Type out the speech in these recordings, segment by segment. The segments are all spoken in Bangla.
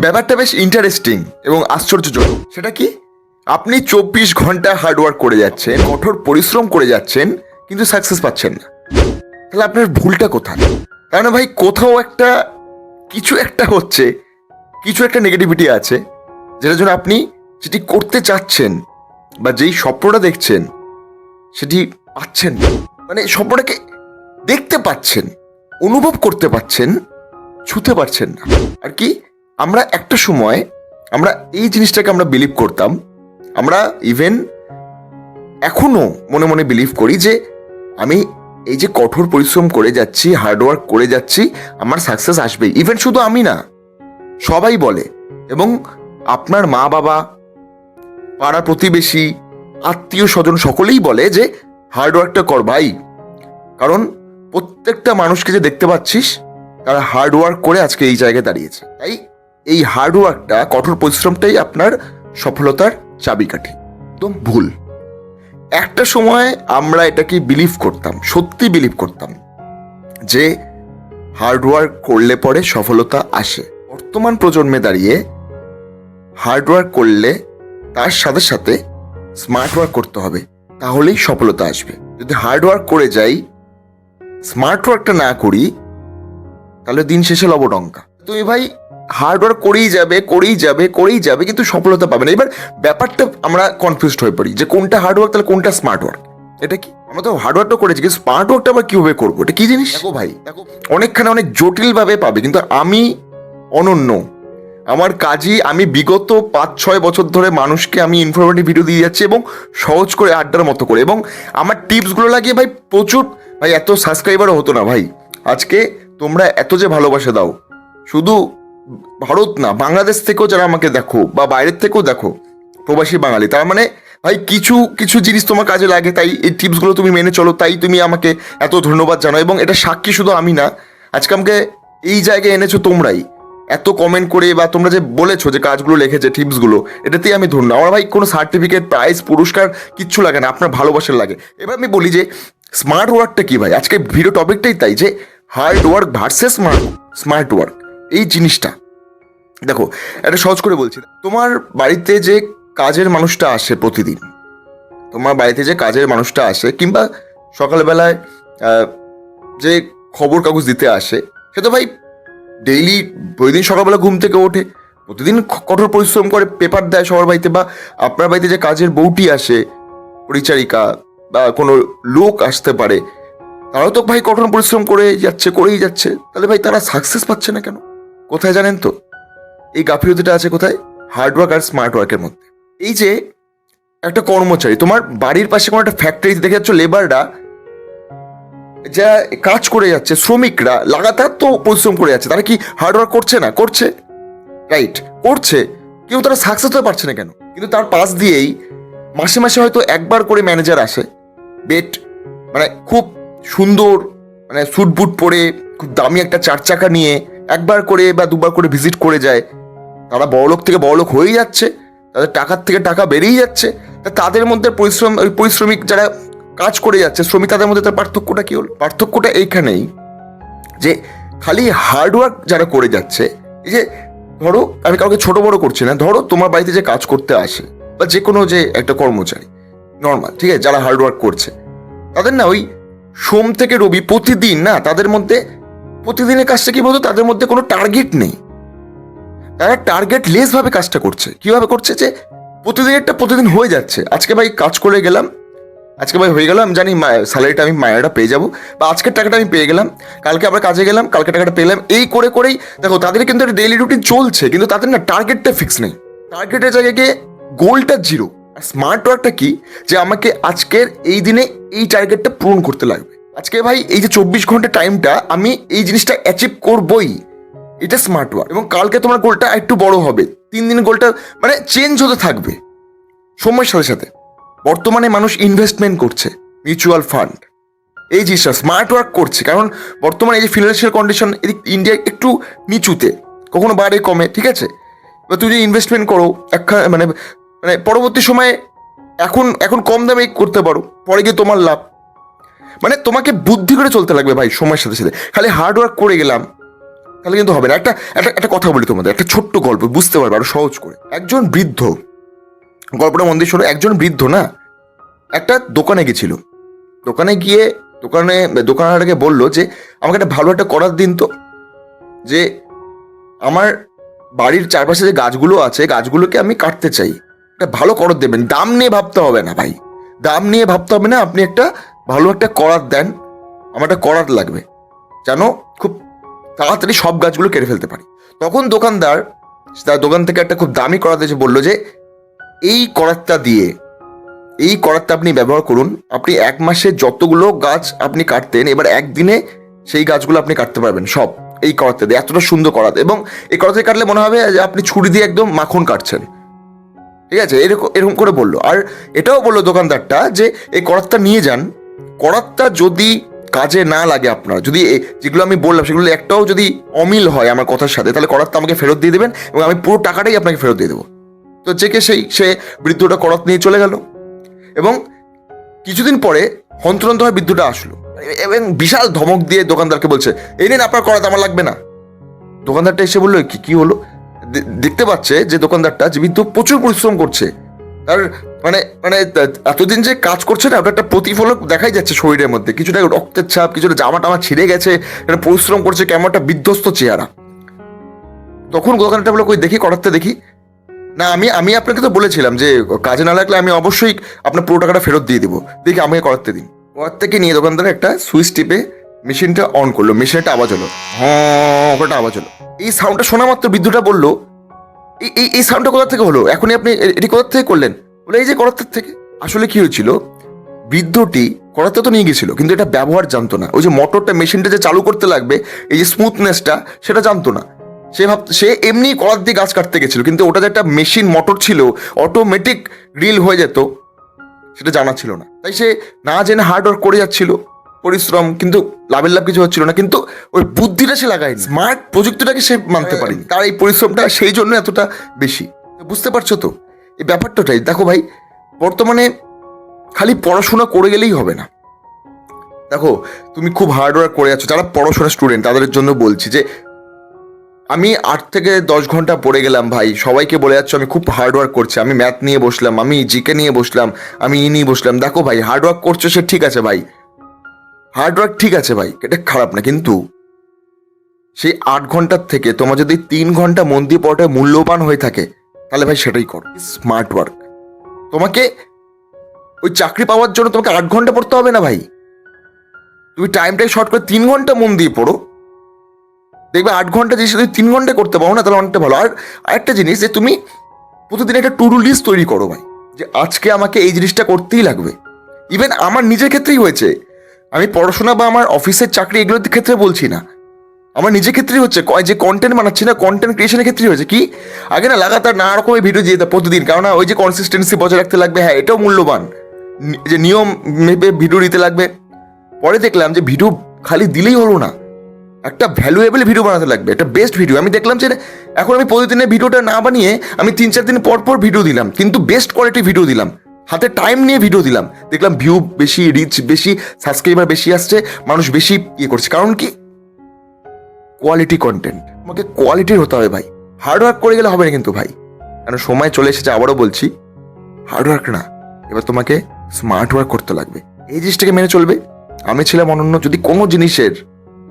ব্যাপারটা বেশ ইন্টারেস্টিং এবং আশ্চর্যজনক। সেটা কি, আপনি 24 ঘন্টা হার্ডওয়ার্ক করে যাচ্ছেন, কঠোর পরিশ্রম করে যাচ্ছেন, কিন্তু সাকসেস পাচ্ছেন না। তাহলে আপনার ভুলটা কোথায়? কারণ ভাই কোথাও কিছু একটা হচ্ছে, কিছু একটা নেগেটিভিটি আছে, যেটার জন্য আপনি যেটি করতে চাচ্ছেন বা যেই স্বপ্নটা দেখছেন সেটি পাচ্ছেন না। মানে স্বপ্নটাকে দেখতে পাচ্ছেন, অনুভব করতে পাচ্ছেন, ছুতে পারছেন না। আর কি, আমরা একটা সময় আমরা এই জিনিসটাকে আমরা বিলিভ করতাম, আমরা ইভেন এখনো মনে মনে বিলিভ করি যে আমি এই যে কঠোর পরিশ্রম করে যাচ্ছি, হার্ডওয়ার্ক করে যাচ্ছি, আমার সাকসেস আসবেই। ইভেন শুধু আমি না, সবাই বলে। এবং আপনার মা বাবা, পাড়া প্রতিবেশী, আত্মীয় স্বজন সকলেই বলে যে হার্ডওয়ার্কটা কর ভাই। কারণ প্রত্যেকটা মানুষকে যে দেখতে পাচ্ছিস তারা হার্ডওয়ার্ক করে আজকে এই জায়গায় দাঁড়িয়েছে। তাই এই হার্ডওয়ার্কটা, কঠোর পরিশ্রমটাই আপনার সফলতার চাবিকাঠি। একদম ভুল। একটা সময় আমরা এটাকে বিলিভ করতাম, সত্যি বিলিভ করতাম যে হার্ডওয়ার্ক করলে পরে সফলতা আসে। বর্তমান প্রজন্মে দাঁড়িয়ে হার্ডওয়ার্ক করলে তার সাথে সাথে স্মার্ট ওয়ার্ক করতে হবে, তাহলেই সফলতা আসবে। যদি হার্ডওয়ার্ক করে যাই, স্মার্ট ওয়ার্কটা না করি, তাহলে দিন শেষে লবডঙ্কা। তুমি ভাই হার্ডওয়ার্ক করেই যাবে, কিন্তু সফলতা পাবে না। এবার ব্যাপারটা আমরা কনফিউজড হয়ে পড়ি যে কোনটা হার্ডওয়ার্ক, তাহলে কোনটা স্মার্ট ওয়ার্ক। এটা কি, আমরা তো হার্ডওয়ার্কটা করেছি, কিন্তু স্মার্ট ওয়ার্কটা আবার কিভাবে করবো? এটা কি জিনিস? দেখো ভাই, অনেকখানে অনেক জটিলভাবে পাবে, কিন্তু আমি অনন্য। আমার কাজই, আমি বিগত 5-6 বছর ধরে মানুষকে আমি ইনফরমেটিভ ভিডিও দিয়ে যাচ্ছি, এবং সহজ করে, আড্ডার মতো করে। এবং আমার টিপসগুলো লাগিয়ে ভাই প্রচুর, ভাই এত সাবস্ক্রাইবারও হতো না ভাই। আজকে তোমরা এত যে ভালোবাসা দাও, শুধু ভারত না, বাংলাদেশ থেকেও যারা আমাকে দেখো বা বাইরের থেকেও দেখো, প্রবাসী বাঙালি, তার মানে ভাই কিছু কিছু জিনিস তোমার কাজে লাগে, তাই এই টিপসগুলো তুমি মেনে চলো, তাই তুমি আমাকে এত ধন্যবাদ জানাও। এবং এটা সাক্ষী শুধু আমি না, আজকে আমাকে এই জায়গায় এনেছো তোমরাই, এত কমেন্ট করে, বা তোমরা যে বলেছো যে কাজগুলো লিখেছে, টিপসগুলো, এটাতেই আমি ধন্য। আমার ভাই কোনো সার্টিফিকেট, প্রাইজ, পুরস্কার কিচ্ছু লাগে না, আপনার ভালোবাসার লাগে। এবার আমি বলি যে স্মার্ট ওয়ার্কটা কি ভাই, আজকে ভিডিও টপিকটাই তাই, যে hard work versus smart work. এই জিনিসটা দেখো, এটা সহজ করে বলছি। তোমার বাড়িতে যে কাজের মানুষটা আসে প্রতিদিন, কিংবা সকালবেলায় যে খবর কাগজ দিতে আসে, সে তো ভাই ডেইলি প্রতিদিন সকালবেলা ঘুম থেকে ওঠে, প্রতিদিন কঠোর পরিশ্রম করে পেপার দেয় সবার বাড়িতে। বা আপনার বাড়িতে যে কাজের বউটি আসে, পরিচারিকা বা কোনো লোক আসতে পারে, তারাও তো ভাই কঠোর পরিশ্রম করেই যাচ্ছে। তাহলে ভাই তারা সাকসেস পাচ্ছে না কেন? কোথায় জানেন তো? এই গাফিলতিটা আছে কোথায়? হার্ডওয়ার্ক আর স্মার্ট ওয়ার্কের মধ্যে। এই যে একটা কর্মচারী, তোমার বাড়ির পাশে কোনো একটা ফ্যাক্টরিতে দেখে যাচ্ছ, লেবাররা যা কাজ করে যাচ্ছে, শ্রমিকরা লাগাতার তো পরিশ্রম করে যাচ্ছে, তারা কি হার্ডওয়ার্ক করছে না? করছে, রাইট, করছে, কিন্তু তারা সাকসেস হতে পারছে না কেন? কিন্তু তার পাশ দিয়েই মাসে মাসে হয়তো একবার করে ম্যানেজার আসে, মানে খুব সুন্দর, মানে স্যুট বুট পরে, খুব দামি একটা 4 চাকা নিয়ে একবার করে বা দুবার করে ভিজিট করে যায়। তারা বড়লোক থেকে বড়লোক হয়েই যাচ্ছে, তাদের টাকার থেকে টাকা বেড়েই যাচ্ছে। তাদের মধ্যে পরিশ্রমিক যারা কাজ করে যাচ্ছে, শ্রমিক, তাদের মধ্যে তার পার্থক্যটা কি হলো? পার্থক্যটা এইখানেই যে খালি হার্ডওয়ার্ক যারা করে যাচ্ছে, এই যে ধরো, আমি কাউকে ছোট বড় করছি না, ধরো তোমার বাড়িতে যে কাজ করতে আসে, বা যে কোনো যে একটা কর্মচারী নর্মাল, ঠিক আছে, যারা হার্ডওয়ার্ক করছে, তাদের না ওই সোম থেকে রবি প্রতিদিন না, তাদের মধ্যে প্রতিদিনের কাজটা কি বলতো, তাদের মধ্যে কোনো টার্গেট নেই। তারা টার্গেট লেস ভাবে কাজটা করছে। কিভাবে করছে? যে প্রতিদিন হয়ে যাচ্ছে। আজকে ভাই কাজ করে গেলাম, আজকে ভাই হয়ে গেল, আমি জানি স্যালারিটা আমি মায়েরা পেয়ে যাবো, বা আজকের টাকাটা আমি পেয়ে গেলাম, কালকে আবার কাজে গেলাম, কালকে টাকাটা পেলাম। এই করেই দেখো, তাদের কিন্তু একটা ডেইলি রুটিন চলছে, কিন্তু তাদের না টার্গেটটা ফিক্স নেই। টার্গেটের জায়গায় গিয়ে গোলটা 0। আর স্মার্ট ওয়ার্কটা কি, যে আমাকে আজকের এই দিনে এই টার্গেটটা পূরণ করতে লাগবে। আজকে ভাই এই যে 24 ঘন্টা টাইমটা আমি এই জিনিসটা অ্যাচিভ করবই, এটা স্মার্ট ওয়ার্ক। এবং কালকে তোমার গোলটা একটু বড় হবে, 3 দিনের গোলটা মানে চেঞ্জ হতে থাকবে সময়ের সাথে সাথে। বর্তমানে মানুষ ইনভেস্টমেন্ট করছে, মিউচুয়াল ফান্ড, এই জিনিসটা স্মার্ট ওয়ার্ক করছে। কারণ বর্তমানে এই যে ফিনান্সিয়াল কন্ডিশন ইন্ডিয়া একটু নিচুতে, কখনো বাড়ে কমে, ঠিক আছে। এবার তুমি যদি ইনভেস্টমেন্ট করো, মানে মানে পরবর্তী সময়ে এখন কম দামে করতে পারো, পরে গিয়ে তোমার লাভ। মানে তোমাকে বুদ্ধি করে চলতে লাগবে ভাই সময়ের সাথে সাথে। খালি হার্ডওয়ার্ক করে গেলাম, তাহলে কিন্তু হবে না। একটা একটা একটা কথা বলি তোমাদের, একটা ছোট্ট গল্প, বুঝতে পারবে আরো সহজ করে। একজন বৃদ্ধ, গল্পটা মন দিয়ে শোনো। একজন বৃদ্ধ না একটা দোকানে গেছিল। দোকানে গিয়ে দোকানদারকে বললো যে আমাকে একটা ভালো একটা করাত দিন তো, যে আমার বাড়ির চারপাশে যে গাছগুলো আছে গাছগুলোকে আমি কাটতে চাই, একটা ভালো করাত দেবেন। দাম নিয়ে ভাবতে হবে না ভাই, দাম নিয়ে ভাবতে হবে না, আপনি একটা ভালো একটা করাত দেন, আমার একটা করাত লাগবে যেন খুব তাড়াতাড়ি সব গাছগুলো কেটে ফেলতে পারি। তখন দোকানদার তার দোকান থেকে একটা খুব দামি করাত এসে বললো যে এই করাতটা আপনি ব্যবহার করুন, আপনি 1 মাসে যতগুলো গাছ আপনি কাটতেন এবার একদিনে সেই গাছগুলো আপনি কাটতে পারবেন সব এই করাতে দিয়ে। এতটা সুন্দর করাত, এবং এই করাতে কাটলে মনে হবে যে আপনি ছুরি দিয়ে একদম মাখন কাটছেন। ঠিক আছে, এরকম এরকম করে বললো। আর এটাও বললো দোকানদারটা যে এই করাতটা নিয়ে যান, করাতটা যদি কাজে না লাগে আপনার, যদি যেগুলো আমি বললাম সেগুলো একটাও যদি অমিল হয় আমার কথার সাথে, তাহলে করাতটা আমাকে ফেরত দিয়ে দেবেন এবং আমি পুরো টাকাটাই আপনাকে ফেরত দিয়ে দেবো। তো সে বৃদ্ধটা করাত নিয়ে চলে গেল, এবং কিছুদিন পরে হন্তদন্ত হয়ে বৃদ্ধটা আসলো এবং বিশাল ধমক দিয়ে দোকানদারকে বলছে এই নিন আপনার করাত, আমার লাগবে না। দোকানদারটা এসে বললো কি হলো? দেখতে পাচ্ছে যে দোকানদারটা যে বৃদ্ধ প্রচুর পরিশ্রম করছে, তার মানে মানে এতদিন যে কাজ করছে না, ওটা একটা প্রতিফলক দেখাই যাচ্ছে শরীরের মধ্যে, কিছুটা রক্তের ছাপ, কিছুটা জামা টামা ছিঁড়ে গেছে, পরিশ্রম করছে, কেমন একটা বিধ্বস্ত চেহারা। তখন দোকানদারটা বললো কই দেখি করাতটা দেখি। না আমি আপনাকে তো বলেছিলাম যে কাজে না লাগলে আমি অবশ্যই আপনার পুরো টাকাটা ফেরত দিয়ে দেবো, দেখি আমাকে করাতে দিন। করাত থেকে নিয়ে দোকানদার একটা সুইচ টিপে মেশিনটা অন করলো, মেশিনে একটা আওয়াজ হলো, হ্যাঁ একটা আওয়াজ হলো। এই সাউন্ডটা শোনা মাত্র বৃদ্ধটা বললো এই সাউন্ডটা কোথা থেকে হলো, এখনই আপনি এটি কোথা থেকে করলেন? বলে এই যে করাতের থেকে। আসলে কি হয়েছিল, বৃদ্ধটি করাতে তো নিয়ে গেছিল কিন্তু এটা ব্যবহার জানতো না। ওই যে মোটরটা মেশিনটা যে চালু করতে লাগবে, এই যে স্মুথনেসটা সেটা জানতো না। সে এমনি করাত দিয়ে গাছ কাটতে গেছিল, কিন্তু ওটা যে একটা মেশিন মোটর ছিল, অটোমেটিক ড্রিল হয়ে যেত, সেটা জানা ছিল না। তাই সে না জেনে হার্ড ওয়ার্ক করে যাচ্ছিল, পরিশ্রম, কিন্তু লাভের লাভ কিছু হচ্ছিল না। কিন্তু ওই বুদ্ধিটা সে লাগায়নি, স্মার্ট প্রযুক্তিটাকে সে মানতে পারেনি, তার এই পরিশ্রমটা সেই জন্য এতটা বেশি। বুঝতে পারছো তো এই ব্যাপারটাই? দেখো ভাই, বর্তমানে খালি পড়াশোনা করে গেলেই হবে না। দেখো তুমি খুব হার্ড ওয়ার্ক করে যাচ্ছ, যারা পড়াশোনা স্টুডেন্ট তাদের জন্য বলছি যে আমি 8 থেকে 10 ঘন্টা পড়ে গেলাম ভাই, সবাইকে বলে যাচ্ছ আমি খুব হার্ড ওয়ার্ক করছি, আমি ম্যাথ নিয়ে বসলাম, আমি জিকে নিয়ে বসলাম, আমি নিয়ে বসলাম। দেখো ভাই, হার্ড ওয়ার্ক করছো সে ঠিক আছে ভাই, হার্ড ওয়ার্ক ঠিক আছে ভাই, এটা খারাপ না, কিন্তু সেই 8 ঘন্টার থেকে তোমার যদি 3 ঘন্টা মন দিয়ে পড়াটা মূল্যবান হয়ে থাকে তাহলে ভাই সেটাই করো, স্মার্ট ওয়ার্ক। তোমাকে ওই চাকরি পাওয়ার জন্য তোমাকে 8 ঘন্টা পড়তে হবে না ভাই, তুমি টাইমটাই শর্ট করে 3 ঘন্টা মন দিয়ে পড়ো, দেখবে 8 ঘন্টা জিনিস যদি 3 ঘন্টা করতে পারো না তাহলে অনেকটা ভালো। আর আরেকটা জিনিস, যে তুমি প্রতিদিন একটা টু ডু লিস্ট তৈরি করো ভাই, যে আজকে আমাকে এই জিনিসটা করতেই লাগবে। ইভেন আমার নিজের ক্ষেত্রেই হয়েছে, আমি পড়াশোনা বা আমার অফিসের চাকরি এগুলোর ক্ষেত্রে বলছি না, আমার নিজের ক্ষেত্রেই হচ্ছে, যে কন্টেন্ট বানাচ্ছি না, কন্টেন্ট ক্রিয়েশনের ক্ষেত্রেই হয়েছে। কি আগে না লাগাতার নানা রকমের ভিডিও দিয়ে প্রতিদিন, কারণ ওই যে কনসিস্টেন্সি বজায় রাখতে লাগবে, হ্যাঁ এটাও মূল্যবান, যে নিয়ম মেপে ভিডিও দিতে লাগবে। পরে দেখলাম যে ভিডিও খালি দিলেই হলো না, একটা ভ্যালুয়েবল ভিডিও বানাতে লাগবে, একটা বেস্ট ভিডিও। আমি দেখলাম যে এখন আমি প্রতিদিনের ভিডিওটা না বানিয়ে আমি 3-4 দিন পর পর ভিডিও দিলাম, কিন্তু বেস্ট কোয়ালিটি ভিডিও দিলাম, হাতে টাইম নিয়ে ভিডিও দিলাম, দেখলাম ভিউ বেশি, রিচ বেশি, সাবস্ক্রাইবার বেশি আসছে, মানুষ বেশি করছে। কারণ কি, কোয়ালিটি কন্টেন্ট, আমাকে কোয়ালিটির হতে হবে ভাই, হার্ড ওয়ার্ক করে গেলে হবে না কিন্তু ভাই। কারণ সময় চলে এসেছে, আবারও বলছি, হার্ড ওয়ার্ক না, এবার তোমাকে স্মার্ট ওয়ার্ক করতে লাগবে, এই জিনিসটাকে মেনে চলবে। আমি ছিলাম অনন্য। যদি কোনো জিনিসের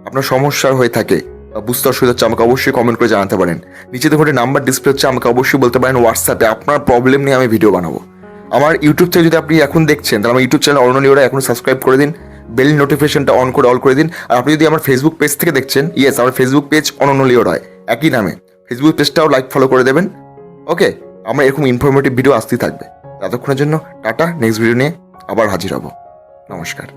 আপনার সমস্যার হয়ে থাকে বা বুঝতে অসুবিধা হচ্ছে, আমাকে অবশ্যই কমেন্ট করে জানাতে পারেন। নিচে দেখুন নাম্বার ডিসপ্লে হচ্ছে, আমাকে অবশ্যই বলতে পারেন হোয়াটসঅ্যাপে আপনার প্রবলেম নিয়ে আমি ভিডিও বানাবো। আমার ইউটিউব থেকে যদি আপনি এখন দেখছেন তাহলে আমার ইউটিউব চ্যানেল অনন্য লিওরা এখন সাবস্ক্রাইব করে দিন, বেল নোটিফিকেশনটা অন করে অল করে দিন। আর আপনি যদি আমার ফেসবুক পেজ থেকে দেখছেন, ইয়েস আমার ফেসবুক পেজ অনন্য লিওরা একই নামে, ফেসবুক পেজটাও লাইক ফলো করে দেবেন। ওকে, আমরা এরকম ইনফরমেটিভ ভিডিও আসতেই থাকবে। ততক্ষণের জন্য টাটা, নেক্সট ভিডিও নিয়ে আবার হাজির হব। নমস্কার।